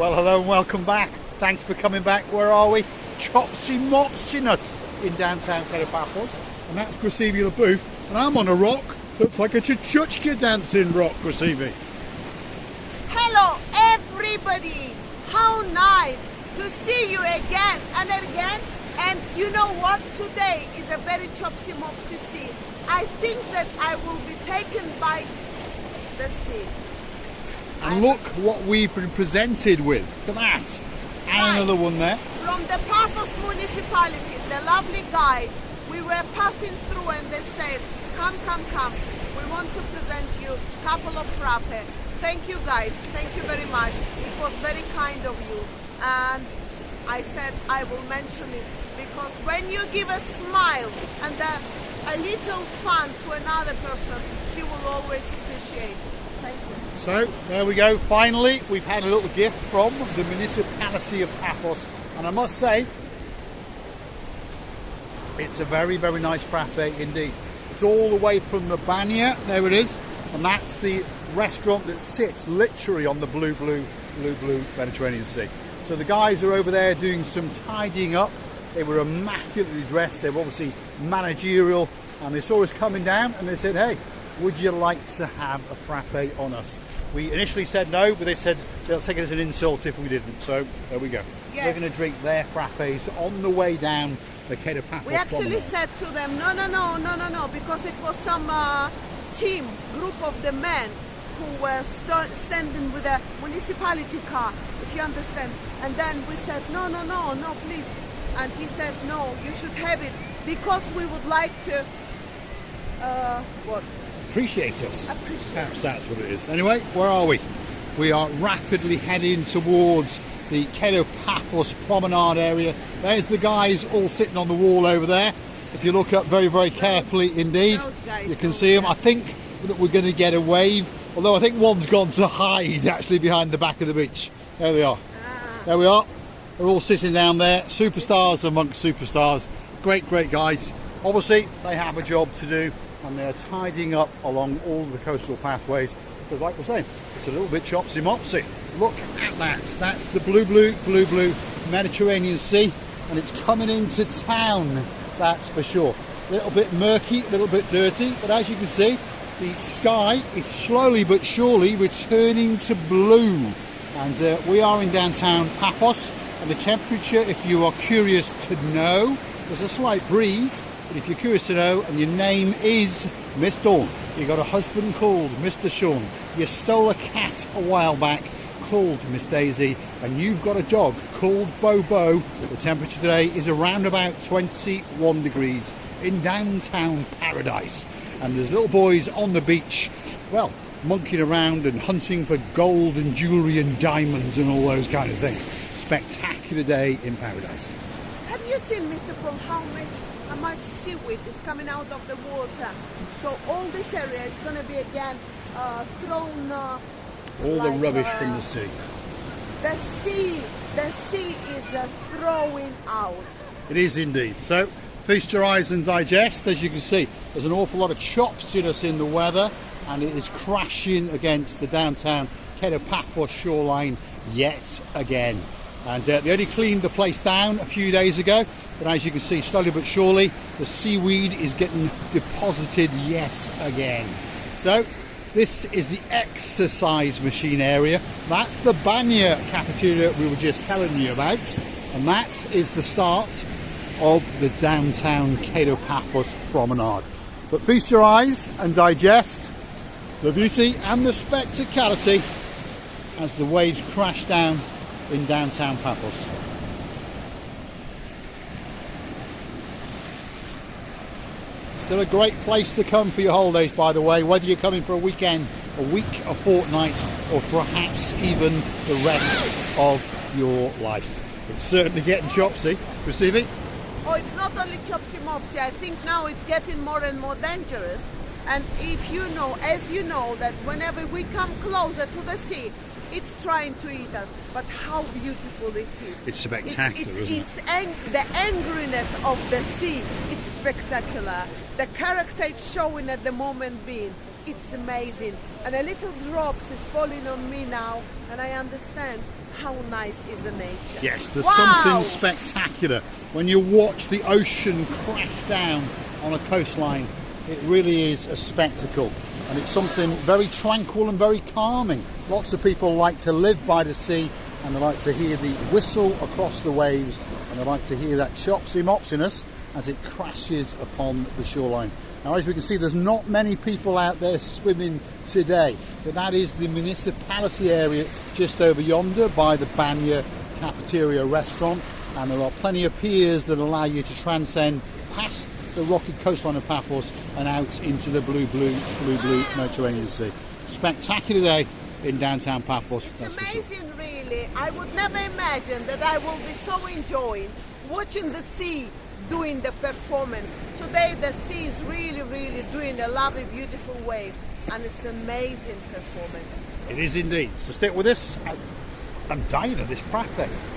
Well, hello and welcome back. Thanks for coming back. Where are we? Chopsy Mopsiness in downtown Paphos. And that's Gracevia the booth. And I'm on a rock. Looks like a chuchuchka dancing rock, Gracevia. Hello, everybody. How nice to see you again and again. And you know what? Today is a very chopsy mopsy sea. I think that I will be taken by the sea. And look what we've been presented with. Look at that. And another one there. From the Paphos municipality, the lovely guys, we were passing through and they said, come. We want to present you a couple of frappe. Thank you guys. Thank you very much. It was very kind of you. And I said I will mention it because when you give a smile and a little fun to another person, he will always appreciate. Thank you. So there we go. Finally, we've had a little gift from the municipality of Paphos, and I must say, it's a very, very nice frappe indeed. It's all the way from the Banya. There it is, and that's the restaurant that sits literally on the blue Mediterranean Sea. So the guys are over there doing some tidying up. They were immaculately dressed. They were obviously managerial, and they saw us coming down, and they said, "Hey, would you like to have a frappe on us?" We initially said no, but they said they'll take it as an insult if we didn't. So there we go. Yes. We're going to drink their frappes on the way down the Paphos Promenade. We actually said to them, no, because it was some group of the men who were standing with a municipality car, if you understand. And then we said, no, please. And he said, no, you should have it because we would like to, what? Appreciate us. Perhaps that's what it is. Anyway, where are we? We are rapidly heading towards the Paphos Promenade area. There's the guys all sitting on the wall over there. If you look up very, very carefully indeed, you can see them. I think that we're going to get a wave, although I think one's gone to hide actually behind the back of the beach. There they are. There we are. They're all sitting down there. Superstars amongst superstars. Great guys. Obviously, they have a job to do, and they're tidying up along all the coastal pathways because, like we're saying, it's a little bit chopsy mopsy. Look at that. That's the blue Mediterranean Sea, and it's coming into town, that's for sure. A little bit murky, a little bit dirty, but as you can see, the sky is slowly but surely returning to blue. And we are in downtown Paphos, and the temperature, if you are curious to know, there's a slight breeze. But if you're curious to know, and your name is Miss Dawn, you got a husband called Mr. Sean, you stole a cat a while back called Miss Daisy, and you've got a dog called Bobo, the temperature today is around about 21 degrees in downtown paradise. And there's little boys on the beach, well, monkeying around and hunting for gold and jewellery and diamonds and all those kind of things. Spectacular day in paradise. Have you seen, Mr. Paul, how much seaweed is coming out of the water? So all this area is going to be again thrown all like, the rubbish from the sea. The sea is just throwing out. It is indeed. So feast your eyes and digest. As you can see, there's an awful lot of chopsiness in the weather, and it is crashing against the downtown Paphos shoreline yet again. And they only cleaned the place down a few days ago, but as you can see, slowly but surely, the seaweed is getting deposited yet again. So this is the exercise machine area. That's the Banya cafeteria we were just telling you about, and that is the start of the downtown Paphos Promenade. But feast your eyes and digest the beauty and the spectacality as the waves crash down in downtown Paphos. Still a great place to come for your holidays, by the way, whether you're coming for a weekend, a week, a fortnight, or perhaps even the rest of your life. It's certainly getting chopsy. Receive it? Oh, it's not only chopsy mopsy. I think now it's getting more and more dangerous. And if you know, as you know, that whenever we come closer to the sea, it's trying to eat us. But how beautiful it is. It's spectacular, isn't it? The angriness of the sea, it's spectacular. The character it's showing at the moment being, it's amazing. And a little drops is falling on me now, and I understand how nice is the nature. Yes, there's Wow. something spectacular when you watch the ocean crash down on a coastline. It really is a spectacle, and it's something very tranquil and very calming. Lots of people like to live by the sea, and they like to hear the whistle across the waves, and they like to hear that chopsy-mopsiness as it crashes upon the shoreline. Now, as we can see, there's not many people out there swimming today, but that is the municipality area just over yonder by the Banya Cafeteria restaurant, and there are plenty of piers that allow you to transcend past the rocky coastline of Paphos and out into the blue Mediterranean Sea. Spectacular day in downtown Paphos. It's amazing, really. I would never imagine that I will be so enjoying watching the sea doing the performance. Today the sea is really doing the lovely, beautiful waves, and it's amazing performance. It is indeed. So stick with us. I'm dying of this frappe.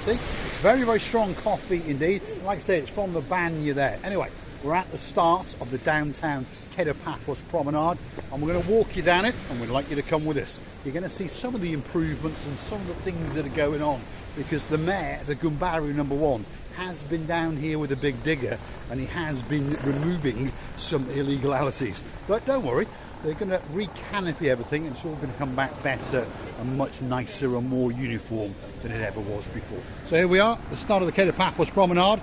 See, it's very strong coffee indeed. Like I say, it's from the Banya there. Anyway, we're at the start of the downtown Paphos Promenade, and we're going to walk you down it, and we'd like you to come with us. You're going to see some of the improvements and some of the things that are going on, because the mayor, the Gumbaru #1, has been down here with a big digger, and he has been removing some illegalities. But don't worry, they're going to re-canopy everything, and it's all going to come back better and much nicer and more uniform than it ever was before. So here we are, the start of the Paphos Promenade.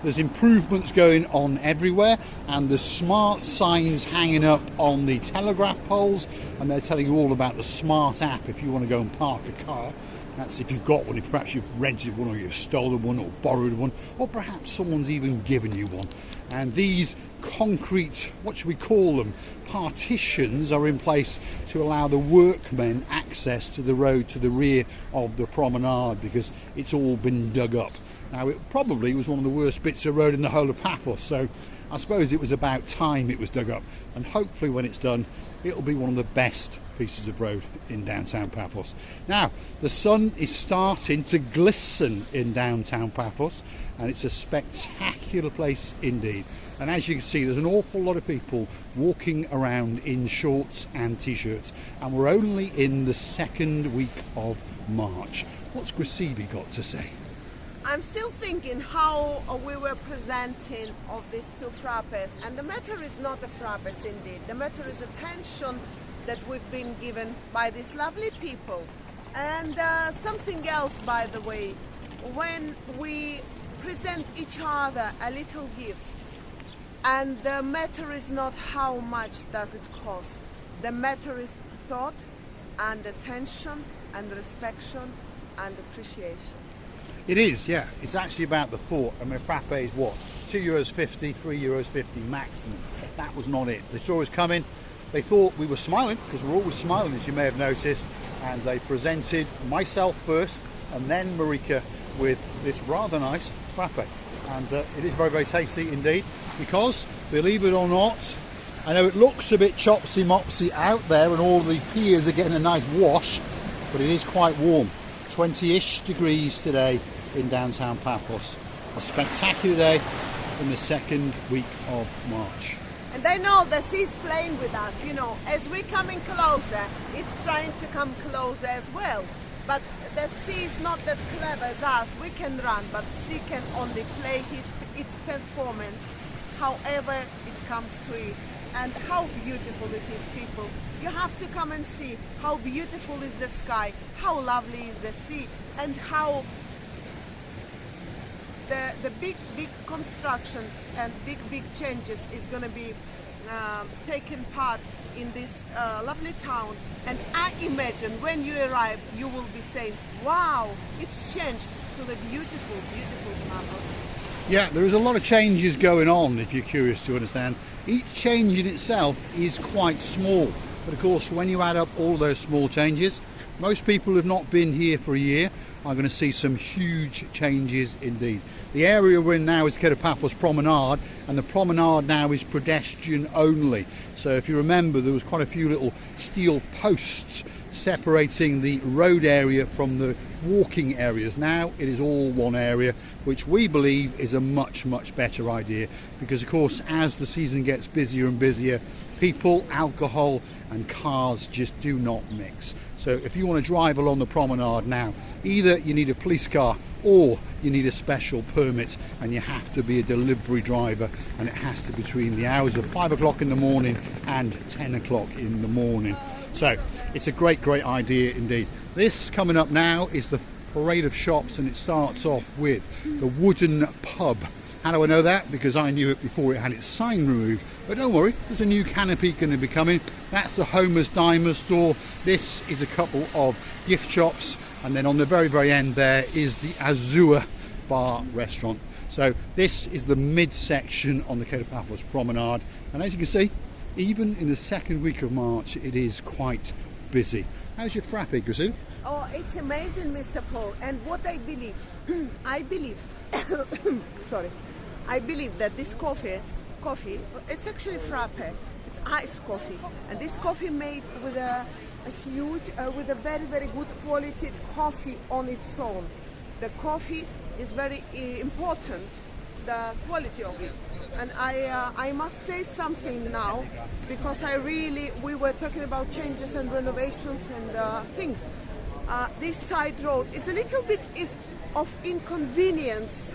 There's improvements going on everywhere, and there's smart signs hanging up on the telegraph poles, and they're telling you all about the smart app if you want to go and park a car. That's if you've got one, if perhaps you've rented one or you've stolen one or borrowed one, or perhaps someone's even given you one. And these concrete, what should we call them, partitions are in place to allow the workmen access to the road to the rear of the promenade, because it's all been dug up. Now, it probably was one of the worst bits of road in the whole of Paphos, so I suppose it was about time it was dug up, and hopefully when it's done it'll be one of the best pieces of road in downtown Paphos. Now, the sun is starting to glisten in downtown Paphos, and it's a spectacular place indeed. And as you can see, there's an awful lot of people walking around in shorts and t-shirts, and we're only in the second week of March. What's Grisibi got to say? I'm still thinking how we were presenting of these two frappes, and the matter is not the frappes indeed. The matter is attention that we've been given by these lovely people. And something else, by the way, when we present each other a little gift, and the matter is not how much does it cost. The matter is thought and attention and respect and appreciation. It is, yeah. It's actually about the thought. I mean, frappe is what? €2.50, €3.50 maximum. That was not it. They saw us coming. They thought we were smiling, because we're always smiling, as you may have noticed. And they presented myself first, and then Marika with this rather nice frappe. And it is very tasty indeed, because, believe it or not, I know it looks a bit chopsy-mopsy out there, and all the piers are getting a nice wash, but it is quite warm. 20-ish degrees today in downtown Paphos. A spectacular day in the second week of March. And I know the sea's playing with us, you know, as we're coming closer, it's trying to come closer as well. But the sea is not that clever as us. We can run, but sea can only play its performance however it comes to it. And how beautiful it is, people. You have to come and see how beautiful is the sky, how lovely is the sea, and how the big constructions and big changes is going to be taking part in this lovely town. And I imagine when you arrive, you will be saying, wow, it's changed to the beautiful Paphos. Yeah, there is a lot of changes going on, if you're curious to understand. Each change in itself is quite small, but of course when you add up all those small changes, most people who have not been here for a year are going to see some huge changes indeed. The area we're in now is the Paphos Promenade, and the promenade now is pedestrian only. So if you remember, there was quite a few little steel posts separating the road area from the walking areas. Now it is all one area, which we believe is a much better idea, because of course as the season gets busier and busier, people, alcohol and cars just do not mix. So if you want to drive along the promenade now, either Either you need a police car or you need a special permit, and you have to be a delivery driver, and it has to be between the hours of 5 o'clock in the morning and 10 o'clock in the morning. So it's a great idea indeed. This coming up now is the parade of shops, and it starts off with the wooden pub. How do I know that? Because I knew it before it had its sign removed. But don't worry, there's a new canopy going to be coming. That's the Homer's Dimer store. This is a couple of gift shops, and then on the very end there is the Azure Bar restaurant. So this is the midsection on the Paphos Promenade, and as you can see, even in the second week of March, it is quite busy. How's your frappe, Christine? Oh, it's amazing, Mr. Paul. And what I believe, sorry, I believe that this coffee, it's actually frappe. It's iced coffee, and this coffee made with a very good quality coffee on its own. The coffee is very important, the quality of it. And I must say something now, because we were talking about changes and renovations and things. This side road is a little bit of inconvenience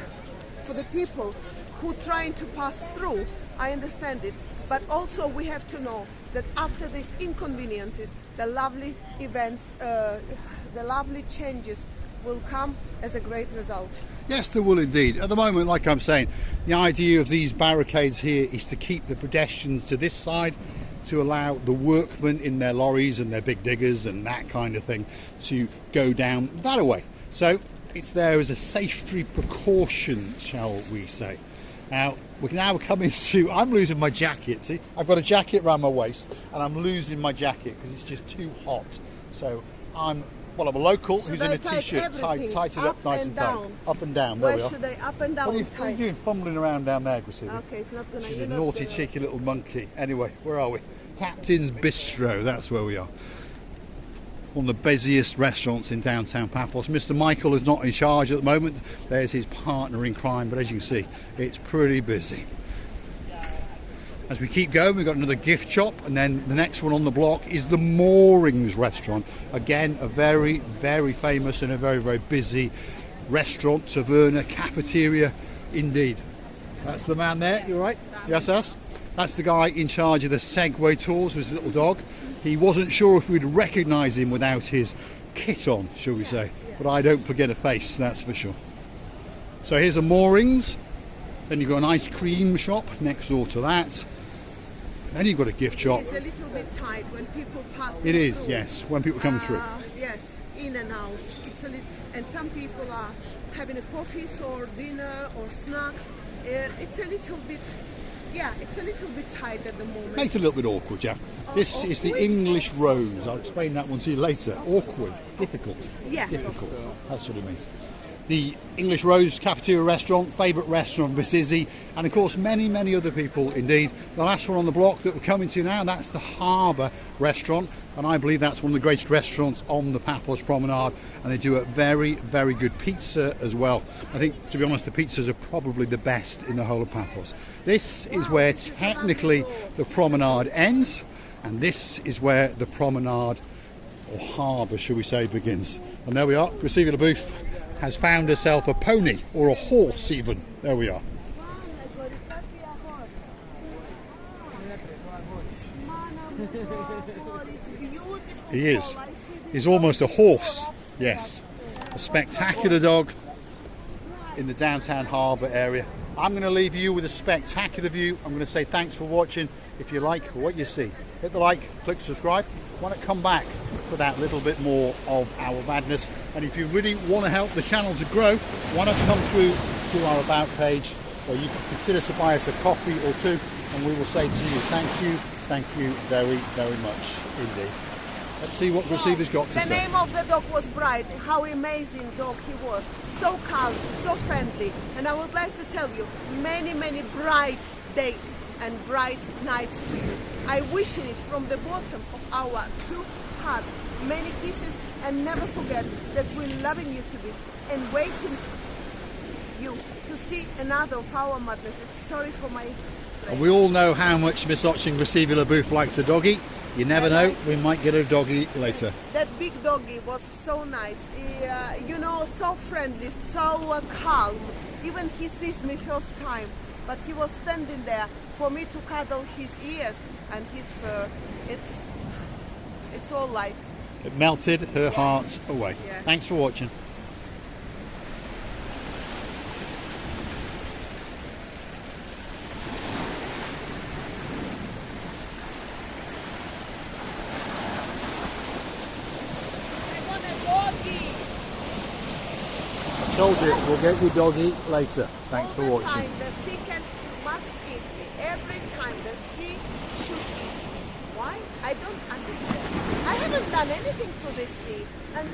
for the people who trying to pass through. I understand it, but also we have to know that after these inconveniences, the lovely events, the lovely changes will come as a great result. Yes, there will indeed. At the moment, like I'm saying, the idea of these barricades here is to keep the pedestrians to this side, to allow the workmen in their lorries and their big diggers and that kind of thing to go down that way. So it's there as a safety precaution, shall we say. Now, we're now coming to, I'm losing my jacket, see? I've got a jacket around my waist, and I'm losing my jacket because it's just too hot. So I'm a local who's in a t-shirt, tied it up nice and tight. Up and down, there we are. Where should I up and down? What are you doing, fumbling around down there, Graciela? Okay, it's not gonna... She's a naughty, cheeky little monkey. Anyway, where are we? Captain's Bistro, that's where we are. One of the busiest restaurants in downtown Paphos. Mr. Michael is not in charge at the moment. There's his partner in crime, but as you can see, it's pretty busy. As we keep going, we've got another gift shop, and then the next one on the block is the Moorings restaurant. Again, a very famous and a very busy restaurant, taverna, cafeteria indeed. That's the man there, you right? Yes, that's the guy in charge of the Segway tours with his little dog. He wasn't sure if we'd recognise him without his kit on, shall we say. But I don't forget a face, that's for sure. So here's the Moorings. Then you've got an ice cream shop next door to that. Then you've got a gift shop. It's a little bit tight when people pass. It is, through. Yes, when people come through. Yes, in and out. It's a little, and some people are having a coffee or dinner or snacks. It's a little bit, it's a little bit tight at the moment. Makes it a little bit awkward, yeah. This is the English Rose. I'll explain that one to you later. Awkward, difficult. Yes, difficult. That's what it means. The English Rose Cafeteria restaurant, favourite restaurant of Miss Izzy, and of course many other people indeed. The last one on the block that we're coming to now, that's the Harbour restaurant, and I believe that's one of the greatest restaurants on the Paphos Promenade, and they do a very good pizza as well. I think, to be honest, the pizzas are probably the best in the whole of Paphos. This is where technically the promenade ends, and this is where the promenade, or harbour shall we say, begins. And there we are, Graciela the Booth has found herself a pony, or a horse even. There we are. He is. He's almost a horse. Yes. A spectacular dog in the downtown harbour area. I'm going to leave you with a spectacular view. I'm going to say thanks for watching. If you like what you see, hit the like, click subscribe. Want to come back for that little bit more of our madness, and if you really want to help the channel to grow, why not come through to our about page, or you can consider to buy us a coffee or two, and we will say to you thank you very much indeed. Let's see what Graciela's got to say. The name of the dog was Bright. How amazing dog he was. So calm, so friendly, and I would like to tell you many bright days and bright nights to you. I wish it from the bottom of our two hearts. Many kisses, and never forget that we're loving you to bits and waiting you to see another of our madnesses. Sorry for my... And we all know how much Miss Graciela Booth likes a doggy. You never know, we might get a doggy later. That big doggy was so nice. He, you know, so friendly, so calm. Even he sees me first time, but he was standing there for me to cuddle his ears and his fur. It's all life. It melted her heart away. Yeah. Thanks for watching. I want a doggy. I told you, we'll get you doggy later. Thanks for All the watching. time, the sea must eat me. Every time the sea should eat me. Why? I don't understand. I haven't done anything to this sea, and